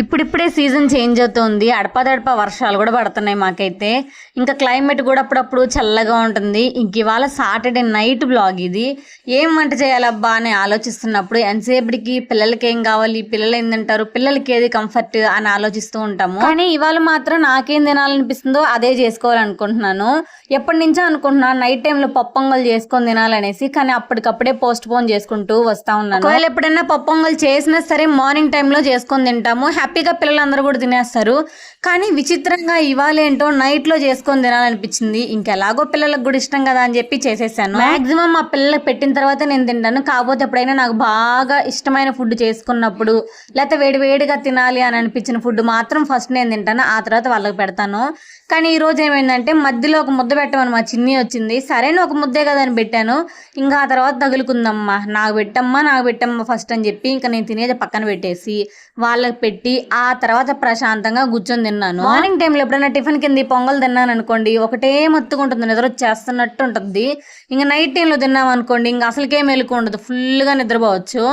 ఇప్పుడిప్పుడే season change అవుతుంది. అడపాదడపా వర్షాలు కూడా పడుతున్నాయి మాకైతే. ఇంకా క్లైమేట్ కూడా అప్పుడప్పుడు చల్లగా ఉంటుంది. ఇంక ఇవాళ సాటర్డే నైట్ బ్లాగ్ ఇది. ఏం వంట చేయాలబ్బా అని ఆలోచిస్తున్నప్పుడు ఎంతసేపటికి పిల్లలకి ఏం కావాలి, పిల్లలు ఏం తింటారు, పిల్లలకి ఏది కంఫర్ట్ అని ఆలోచిస్తూ ఉంటాము. కానీ ఇవాళ మాత్రం నాకేం తినాలనిపిస్తుందో అదే చేసుకోవాలనుకుంటున్నాను. ఎప్పటి నుంచో అనుకుంటున్నా నైట్ టైంలో పప్పొంగల్ చేసుకొని తినాలనేసి. కానీ అప్పటికప్పుడే పోస్ట్ పోన్ చేసుకుంటూ వస్తా ఉన్నాను. ఒకవేళ ఎప్పుడైనా పప్పొంగల్ చేసినా సరే మార్నింగ్ టైంలో చేసుకొని తింటాము. హ్యాపీగా పిల్లలందరూ కూడా తినేస్తారు. కానీ విచిత్రంగా ఇవాళ ఏంటో నైట్లో చేసుకొని తినాలనిపించింది. ఇంకెలాగో పిల్లలకు కూడా ఇష్టం కదా అని చెప్పి చేసేసాను. మాక్సిమం మా పిల్లలకు పెట్టిన తర్వాత నేను తింటాను. కాకపోతే ఎప్పుడైనా నాకు బాగా ఇష్టమైన ఫుడ్ చేసుకున్నప్పుడు లేకపోతే వేడివేడిగా తినాలి అని అనిపించిన ఫుడ్ మాత్రం ఫస్ట్ నేను తింటాను, ఆ తర్వాత వాళ్ళకి పెడతాను. కానీ ఈ రోజు ఏమైందంటే మధ్యలో ఒక ముద్ద పెట్టమని మా చిన్ని వచ్చింది. సరే ఒక ముద్దే కదా అని పెట్టాను. ఇంకా ఆ తర్వాత తగులుకుందమ్మా, నాకు పెట్టమ్మా ఫస్ట్ అని చెప్పి ఇంకా నేను తినేది పక్కన పెట్టేసి వాళ్ళకి పెట్టి ఆ తర్వాత ప్రశాంతంగా కూర్చొని తిన్నాను. మార్నింగ్ టైంలో ఎప్పుడైనా టిఫిన్ కింద పొంగల్ తిన్నాను అనుకోండి, ఒకటే మొత్తుకుంటుంది, నిద్ర వచ్చేస్తున్నట్టు ఉంటుంది. ఇంకా నైట్ టైంలో తిన్నాం అనుకోండి ఇంకా అసలుకే మెలకు ఉండదు, ఫుల్గా నిద్రపోవచ్చు.